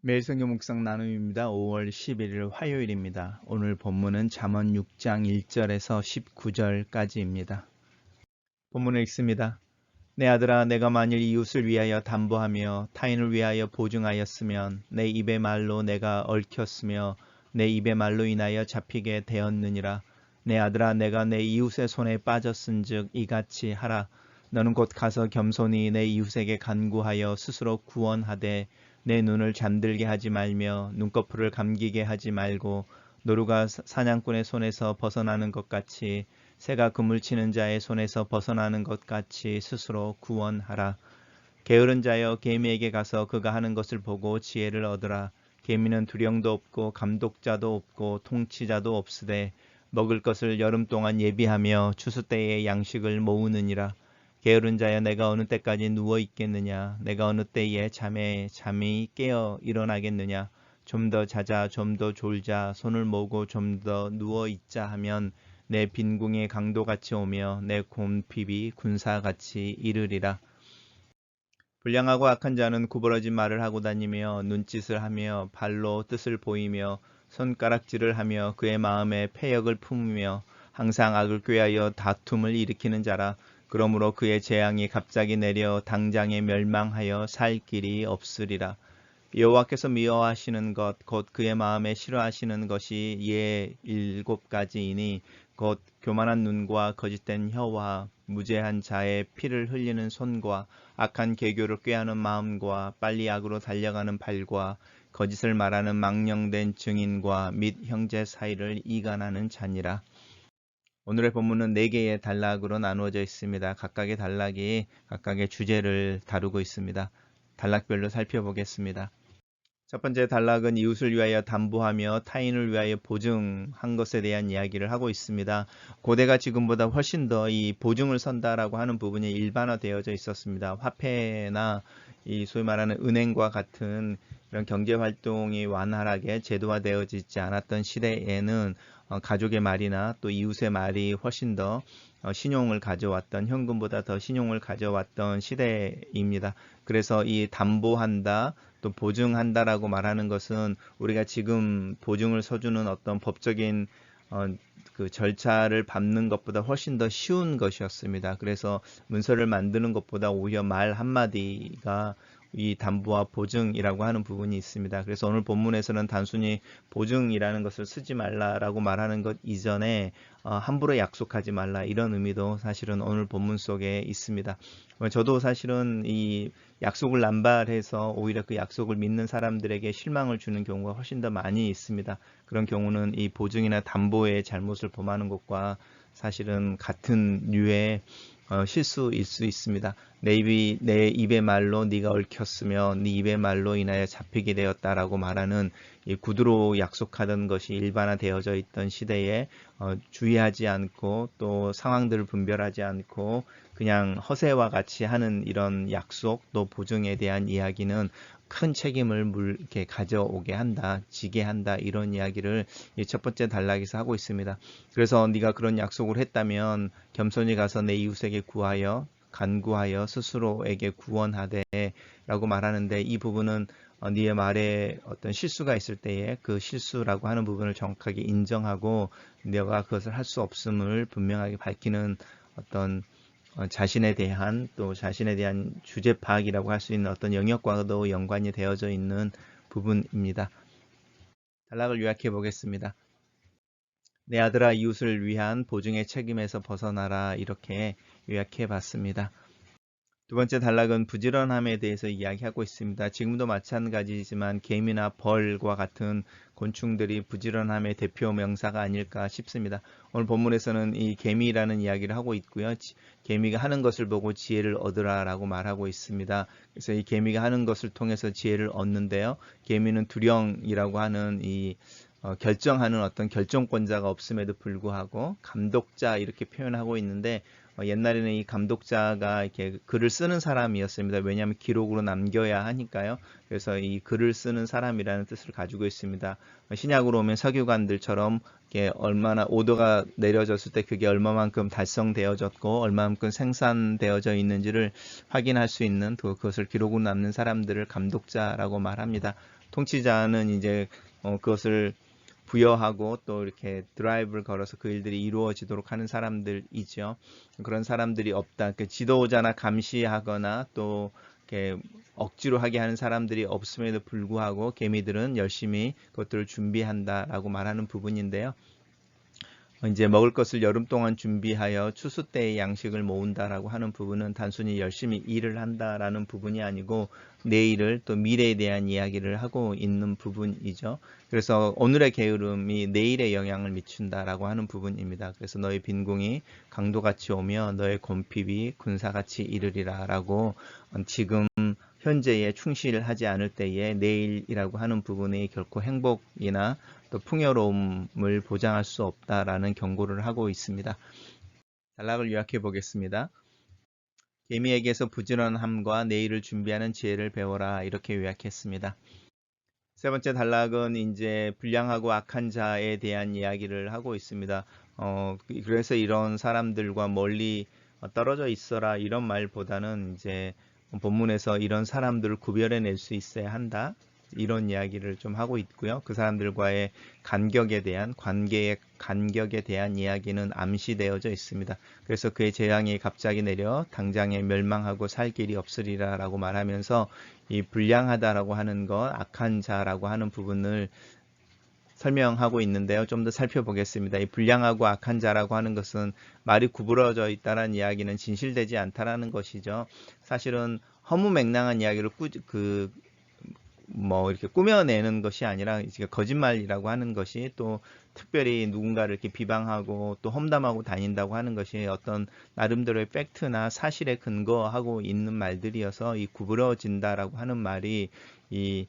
매일 성경 묵상 나눔입니다. 5월 11일 화요일입니다. 오늘 본문은 잠언 6장 1절에서 19절까지입니다. 본문을 읽습니다. 내 아들아, 내가 만일 이웃을 위하여 담보하며 타인을 위하여 보증하였으면 내 입의 말로 내가 얽혔으며 내 입의 말로 인하여 잡히게 되었느니라. 내 아들아, 내가 내 이웃의 손에 빠졌은즉 이같이 하라. 너는 곧 가서 겸손히 내 이웃에게 간구하여 스스로 구원하되 내 눈을 잠들게 하지 말며 눈꺼풀을 감기게 하지 말고 노루가 사냥꾼의 손에서 벗어나는 것 같이 새가 그물 치는 자의 손에서 벗어나는 것 같이 스스로 구원하라. 게으른 자여 개미에게 가서 그가 하는 것을 보고 지혜를 얻으라. 개미는 두령도 없고 감독자도 없고 통치자도 없으되 먹을 것을 여름 동안 예비하며 추수 때에 양식을 모으느니라. 게으른 자여 내가 어느 때까지 누워 있겠느냐. 내가 어느 때에 잠이 깨어 일어나겠느냐. 좀 더 자자, 좀 더 졸자, 손을 모으고 좀 더 누워 있자 하면 내 빈궁이 강도같이 오며 내 곰핍이 군사같이 이르리라. 불량하고 악한 자는 구부러진 말을 하고 다니며 눈짓을 하며 발로 뜻을 보이며 손가락질을 하며 그의 마음에 패역을 품으며 항상 악을 꾀하여 다툼을 일으키는 자라. 그러므로 그의 재앙이 갑자기 내려 당장에 멸망하여 살 길이 없으리라. 여호와께서 미워하시는 것 곧 그의 마음에 싫어하시는 것이 예 7가지이니 곧 교만한 눈과 거짓된 혀와 무죄한 자의 피를 흘리는 손과 악한 계교를 꾀하는 마음과 빨리 악으로 달려가는 발과 거짓을 말하는 망령된 증인과 및 형제 사이를 이간하는 자니라. 오늘의 본문은 4개의 단락으로 나누어져 있습니다. 각각의 단락이 각각의 주제를 다루고 있습니다. 단락별로 살펴보겠습니다. 첫 번째 단락은 이웃을 위하여 담보하며 타인을 위하여 보증한 것에 대한 이야기를 하고 있습니다. 고대가 지금보다 훨씬 더 이 보증을 선다라고 하는 부분이 일반화되어져 있었습니다. 화폐나 이 소위 말하는 은행과 같은 이런 경제 활동이 완활하게 제도화되어지지 않았던 시대에는 가족의 말이나 또 이웃의 말이 훨씬 더 신용을 가져왔던, 현금보다 더 신용을 가져왔던 시대입니다. 그래서 이 담보한다, 또 보증한다라고 말하는 것은 우리가 지금 보증을 서주는 어떤 법적인 그 절차를 밟는 것보다 훨씬 더 쉬운 것이었습니다. 그래서 문서를 만드는 것보다 오히려 말 한마디가 이 담보와 보증이라고 하는 부분이 있습니다. 그래서 오늘 본문에서는 단순히 보증이라는 것을 쓰지 말라라고 말하는 것 이전에 함부로 약속하지 말라, 이런 의미도 사실은 오늘 본문 속에 있습니다. 저도 사실은 이 약속을 남발해서 오히려 그 약속을 믿는 사람들에게 실망을 주는 경우가 훨씬 더 많이 있습니다. 그런 경우는 이 보증이나 담보의 잘못을 범하는 것과 사실은 같은 류의 실수일 수 있습니다. 내 입의 말로 네가 얽혔으며 네 입의 말로 인하여 잡히게 되었다라고 말하는 이 구두로 약속하던 것이 일반화되어져 있던 시대에 주의하지 않고 또 상황들을 분별하지 않고 그냥 허세와 같이 하는 이런 약속 또 보증에 대한 이야기는 큰 책임을 이렇게 가져오게 한다, 지게 한다, 이런 이야기를 첫 번째 단락에서 하고 있습니다. 그래서 네가 그런 약속을 했다면 겸손히 가서 내 이웃에게 구하여 간구하여 스스로에게 구원하되 라고 말하는데, 이 부분은 네의 말에 어떤 실수가 있을 때에 그 실수라고 하는 부분을 정확하게 인정하고 네가 그것을 할 수 없음을 분명하게 밝히는 어떤 자신에 대한 또 자신에 대한 주제 파악이라고 할 수 있는 어떤 영역과도 연관이 되어져 있는 부분입니다. 단락을 요약해 보겠습니다. 내 아들아, 이웃을 위한 보증의 책임에서 벗어나라, 이렇게 요약해 봤습니다. 두 번째 단락은 부지런함에 대해서 이야기하고 있습니다. 지금도 마찬가지지만 개미나 벌과 같은 곤충들이 부지런함의 대표 명사가 아닐까 싶습니다. 오늘 본문에서는 이 개미라는 이야기를 하고 있고요. 개미가 하는 것을 보고 지혜를 얻으라 라고 말하고 있습니다. 그래서 이 개미가 하는 것을 통해서 지혜를 얻는데요. 개미는 두령이라고 하는 이 결정하는 어떤 결정권자가 없음에도 불구하고 감독자, 이렇게 표현하고 있는데 옛날에는 이 감독자가 이렇게 글을 쓰는 사람이었습니다. 왜냐하면 기록으로 남겨야 하니까요. 그래서 이 글을 쓰는 사람이라는 뜻을 가지고 있습니다. 신약으로 오면 서기관들처럼 이게 얼마나 오더가 내려졌을 때 그게 얼마만큼 달성되어졌고 얼마만큼 생산되어져 있는지를 확인할 수 있는 그것을 기록으로 남는 사람들을 감독자라고 말합니다. 통치자는 이제 그것을 부여하고 또 이렇게 드라이브를 걸어서 그 일들이 이루어지도록 하는 사람들이죠. 그런 사람들이 없다. 그 지도자나 감시하거나 또 이렇게 억지로 하게 하는 사람들이 없음에도 불구하고 개미들은 열심히 그것들을 준비한다라고 말하는 부분인데요. 이제 먹을 것을 여름 동안 준비하여 추수 때의 양식을 모은다라고 하는 부분은 단순히 열심히 일을 한다라는 부분이 아니고 내일을 또 미래에 대한 이야기를 하고 있는 부분이죠. 그래서 오늘의 게으름이 내일에 영향을 미친다라고 하는 부분입니다. 그래서 너의 빈궁이 강도같이 오며 너의 곰핍이 군사같이 이르리라라고 지금 현재에 충실하지 않을 때에 내일이라고 하는 부분이 결코 행복이나 또 풍요로움을 보장할 수 없다라는 경고를 하고 있습니다. 단락을 요약해 보겠습니다. 개미에게서 부지런함과 내일을 준비하는 지혜를 배워라, 이렇게 요약했습니다. 세 번째 단락은 이제 불량하고 악한 자에 대한 이야기를 하고 있습니다. 그래서 이런 사람들과 멀리 떨어져 있어라, 이런 말보다는 이제 본문에서 이런 사람들을 구별해낼 수 있어야 한다, 이런 이야기를 좀 하고 있고요. 그 사람들과의 간격에 대한, 관계의 간격에 대한 이야기는 암시되어져 있습니다. 그래서 그의 재앙이 갑자기 내려 당장에 멸망하고 살 길이 없으리라 라고 말하면서 이 불량하다라고 하는 것, 악한 자라고 하는 부분을 설명하고 있는데요. 좀 더 살펴보겠습니다. 이 불량하고 악한 자라고 하는 것은 말이 구부러져 있다는 이야기는 진실되지 않다라는 것이죠. 사실은 허무맹랑한 이야기를 이렇게 꾸며내는 것이 아니라 거짓말이라고 하는 것이, 또 특별히 누군가를 이렇게 비방하고 또 험담하고 다닌다고 하는 것이 어떤 나름대로의 팩트나 사실에 근거하고 있는 말들이어서 이 구부러진다라고 하는 말이 이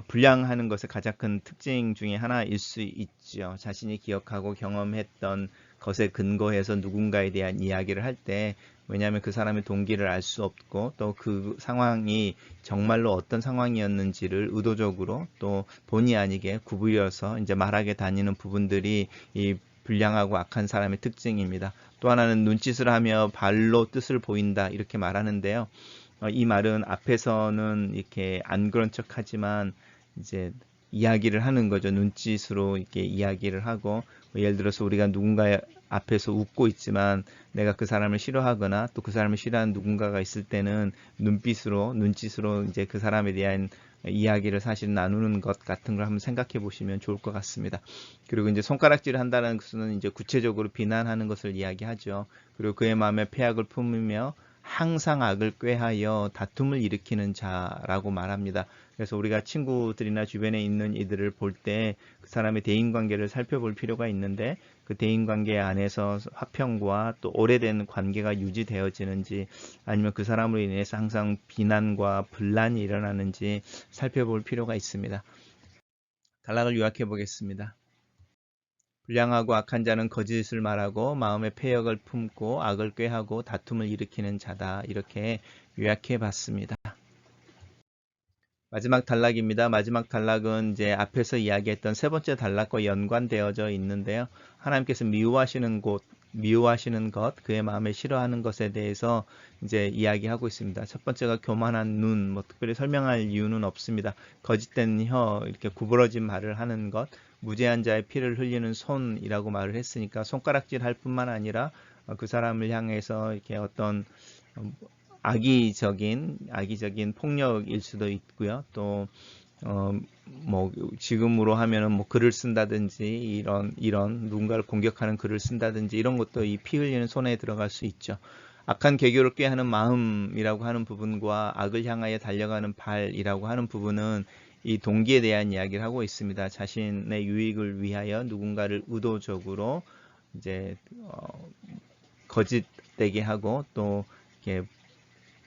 불량하는 것의 가장 큰 특징 중에 하나일 수 있죠. 자신이 기억하고 경험했던 것에 근거해서 누군가에 대한 이야기를 할 때, 왜냐하면 그 사람의 동기를 알 수 없고 또 그 상황이 정말로 어떤 상황이었는지를 의도적으로 또 본의 아니게 구부려서 이제 말하게 다니는 부분들이 이 불량하고 악한 사람의 특징입니다. 또 하나는 눈짓을 하며 발로 뜻을 보인다, 이렇게 말하는데요. 이 말은 앞에서는 이렇게 안 그런 척 하지만 이제 이야기를 하는 거죠. 눈짓으로 이렇게 이야기를 하고, 예를 들어서 우리가 누군가 앞에서 웃고 있지만 내가 그 사람을 싫어하거나 또 그 사람을 싫어하는 누군가가 있을 때는 눈짓으로 이제 그 사람에 대한 이야기를 사실 나누는 것 같은 걸 한번 생각해 보시면 좋을 것 같습니다. 그리고 이제 손가락질을 한다는 것은 이제 구체적으로 비난하는 것을 이야기하죠. 그리고 그의 마음에 패악을 품으며 항상 악을 꾀하여 다툼을 일으키는 자라고 말합니다. 그래서 우리가 친구들이나 주변에 있는 이들을 볼 때 그 사람의 대인관계를 살펴볼 필요가 있는데, 그 대인관계 안에서 화평과 또 오래된 관계가 유지되어지는지, 아니면 그 사람으로 인해서 항상 비난과 분란이 일어나는지 살펴볼 필요가 있습니다. 단락을 요약해 보겠습니다. 불량하고 악한 자는 거짓을 말하고 마음에 패역을 품고 악을 꾀하고 다툼을 일으키는 자다, 이렇게 요약해 봤습니다. 마지막 단락입니다. 마지막 단락은 이제 앞에서 이야기했던 세 번째 단락과 연관되어져 있는데요. 하나님께서 미워하시는 것, 그의 마음에 싫어하는 것에 대해서 이제 이야기하고 있습니다. 첫 번째가 교만한 눈, 특별히 설명할 이유는 없습니다. 거짓된 혀, 이렇게 구부러진 말을 하는 것, 무죄한 자의 피를 흘리는 손이라고 말을 했으니까 손가락질 할 뿐만 아니라 그 사람을 향해서 이렇게 어떤 악의적인 폭력일 수도 있고요. 또 지금으로 하면은 글을 쓴다든지 이런 누군가를 공격하는 글을 쓴다든지 이런 것도 이 피 흘리는 손에 들어갈 수 있죠. 악한 계교를 꾀하는 마음이라고 하는 부분과 악을 향하여 달려가는 발이라고 하는 부분은 이 동기에 대한 이야기를 하고 있습니다. 자신의 유익을 위하여 누군가를 의도적으로 이제 거짓되게 하고 또 이렇게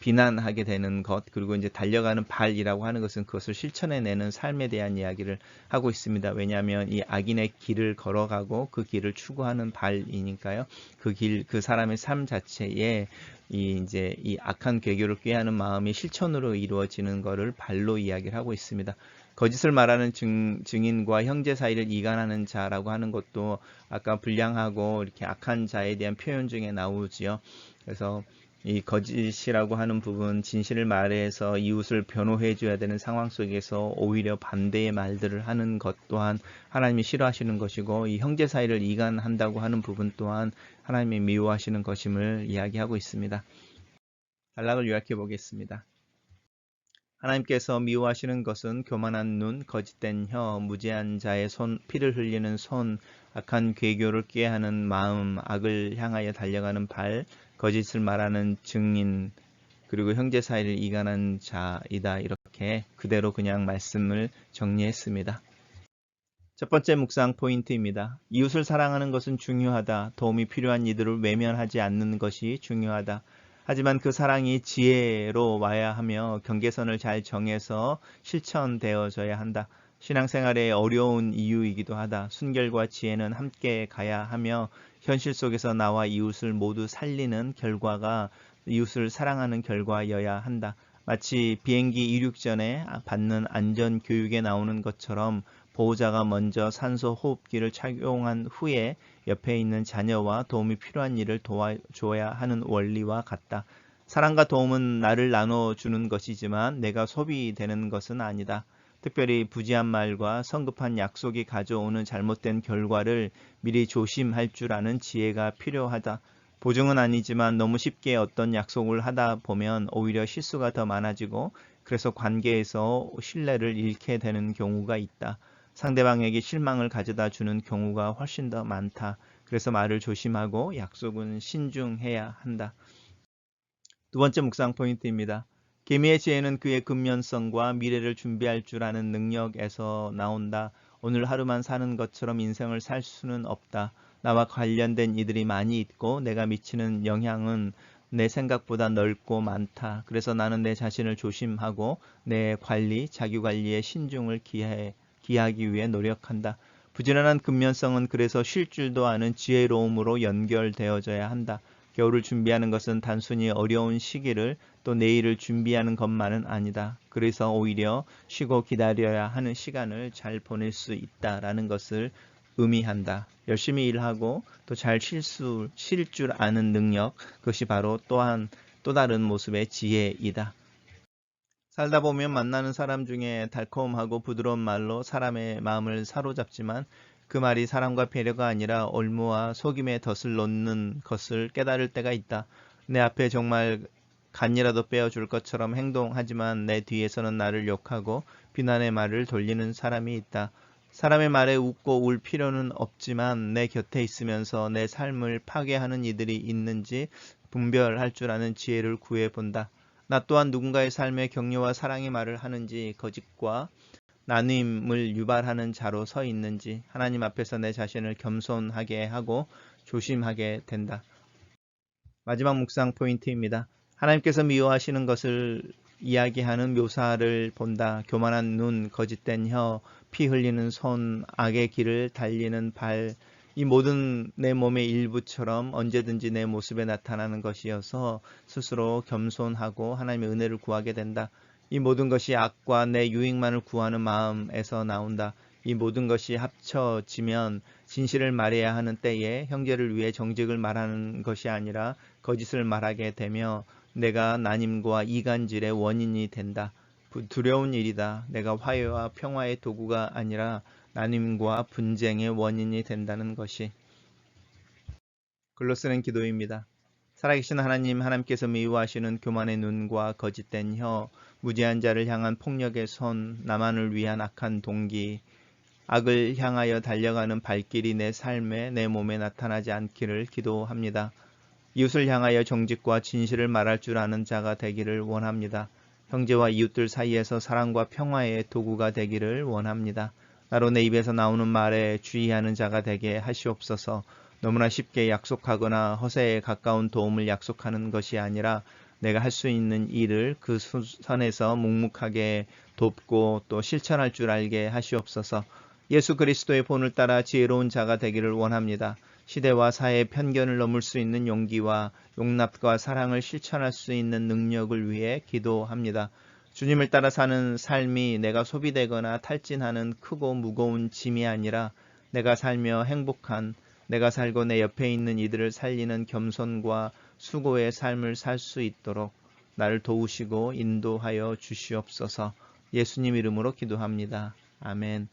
비난하게 되는 것, 그리고 이제 달려가는 발이라고 하는 것은 그것을 실천해내는 삶에 대한 이야기를 하고 있습니다. 왜냐하면 이 악인의 길을 걸어가고 그 길을 추구하는 발이니까요. 그 사람의 삶 자체에 이 악한 괴교를 꾀하는 마음이 실천으로 이루어지는 것을 발로 이야기를 하고 있습니다. 거짓을 말하는 증인과 형제 사이를 이간하는 자라고 하는 것도 아까 불량하고 이렇게 악한 자에 대한 표현 중에 나오지요. 그래서 이 거짓이라고 하는 부분, 진실을 말해서 이웃을 변호해 줘야 되는 상황 속에서 오히려 반대의 말들을 하는 것 또한 하나님이 싫어하시는 것이고, 이 형제 사이를 이간한다고 하는 부분 또한 하나님이 미워하시는 것임을 이야기하고 있습니다. 단락을 요약해 보겠습니다. 하나님께서 미워하시는 것은 교만한 눈, 거짓된 혀, 무죄한 자의 손, 피를 흘리는 손, 악한 괴교를 꾀하는 마음, 악을 향하여 달려가는 발, 거짓을 말하는 증인, 그리고 형제 사이를 이간한 자이다. 이렇게 그대로 그냥 말씀을 정리했습니다. 첫 번째 묵상 포인트입니다. 이웃을 사랑하는 것은 중요하다. 도움이 필요한 이들을 외면하지 않는 것이 중요하다. 하지만 그 사랑이 지혜로 와야 하며 경계선을 잘 정해서 실천되어져야 한다. 신앙생활의 어려운 이유이기도 하다. 순결과 지혜는 함께 가야 하며 현실 속에서 나와 이웃을 모두 살리는 결과가 이웃을 사랑하는 결과여야 한다. 마치 비행기 이륙 전에 받는 안전 교육에 나오는 것처럼 보호자가 먼저 산소 호흡기를 착용한 후에 옆에 있는 자녀와 도움이 필요한 일을 도와줘야 하는 원리와 같다. 사랑과 도움은 나를 나눠주는 것이지만 내가 소비되는 것은 아니다. 특별히 부지한 말과 성급한 약속이 가져오는 잘못된 결과를 미리 조심할 줄 아는 지혜가 필요하다. 보증은 아니지만 너무 쉽게 어떤 약속을 하다 보면 오히려 실수가 더 많아지고 그래서 관계에서 신뢰를 잃게 되는 경우가 있다. 상대방에게 실망을 가져다 주는 경우가 훨씬 더 많다. 그래서 말을 조심하고 약속은 신중해야 한다. 두 번째 묵상 포인트입니다. 개미의 지혜는 그의 근면성과 미래를 준비할 줄 아는 능력에서 나온다. 오늘 하루만 사는 것처럼 인생을 살 수는 없다. 나와 관련된 이들이 많이 있고 내가 미치는 영향은 내 생각보다 넓고 많다. 그래서 나는 내 자신을 조심하고 내 관리, 자기관리에 신중을 기하기 위해 노력한다. 부지런한 근면성은 그래서 쉴 줄도 아는 지혜로움으로 연결되어져야 한다. 겨울을 준비하는 것은 단순히 어려운 시기를 또 내일을 준비하는 것만은 아니다. 그래서 오히려 쉬고 기다려야 하는 시간을 잘 보낼 수 있다라는 것을 의미한다. 열심히 일하고 또 잘 쉴 줄 아는 능력, 그것이 바로 또한 또 다른 모습의 지혜이다. 살다 보면 만나는 사람 중에 달콤하고 부드러운 말로 사람의 마음을 사로잡지만 그 말이 사랑과 배려가 아니라 올무와 속임의 덫을 놓는 것을 깨달을 때가 있다. 내 앞에 정말 간이라도 빼어줄 것처럼 행동하지만 내 뒤에서는 나를 욕하고 비난의 말을 돌리는 사람이 있다. 사람의 말에 웃고 울 필요는 없지만 내 곁에 있으면서 내 삶을 파괴하는 이들이 있는지 분별할 줄 아는 지혜를 구해본다. 나 또한 누군가의 삶에 격려와 사랑의 말을 하는지 거짓과 나눔을 유발하는 자로 서 있는지 하나님 앞에서 내 자신을 겸손하게 하고 조심하게 된다. 마지막 묵상 포인트입니다. 하나님께서 미워하시는 것을 이야기하는 묘사를 본다. 교만한 눈, 거짓된 혀, 피 흘리는 손, 악의 길을 달리는 발, 이 모든 내 몸의 일부처럼 언제든지 내 모습에 나타나는 것이어서 스스로 겸손하고 하나님의 은혜를 구하게 된다. 이 모든 것이 악과 내 유익만을 구하는 마음에서 나온다. 이 모든 것이 합쳐지면 진실을 말해야 하는 때에 형제를 위해 정직을 말하는 것이 아니라 거짓을 말하게 되며 내가 난임과 이간질의 원인이 된다. 두려운 일이다. 내가 화해와 평화의 도구가 아니라 나눔과 분쟁의 원인이 된다는 것이. 글로 쓰는 기도입니다. 살아계신 하나님, 하나님께서 미워하시는 교만의 눈과 거짓된 혀, 무지한 자를 향한 폭력의 손, 나만을 위한 악한 동기, 악을 향하여 달려가는 발길이 내 삶에 내 몸에 나타나지 않기를 기도합니다. 이웃을 향하여 정직과 진실을 말할 줄 아는 자가 되기를 원합니다. 형제와 이웃들 사이에서 사랑과 평화의 도구가 되기를 원합니다. 나로 내 입에서 나오는 말에 주의하는 자가 되게 하시옵소서. 너무나 쉽게 약속하거나 허세에 가까운 도움을 약속하는 것이 아니라 내가 할 수 있는 일을 그 선에서 묵묵하게 돕고 또 실천할 줄 알게 하시옵소서. 예수 그리스도의 본을 따라 지혜로운 자가 되기를 원합니다. 시대와 사회의 편견을 넘을 수 있는 용기와 용납과 사랑을 실천할 수 있는 능력을 위해 기도합니다. 주님을 따라 사는 삶이 내가 소비되거나 탈진하는 크고 무거운 짐이 아니라 내가 살며 행복한, 내가 살고 내 옆에 있는 이들을 살리는 겸손과 수고의 삶을 살 수 있도록 나를 도우시고 인도하여 주시옵소서. 예수님 이름으로 기도합니다. 아멘.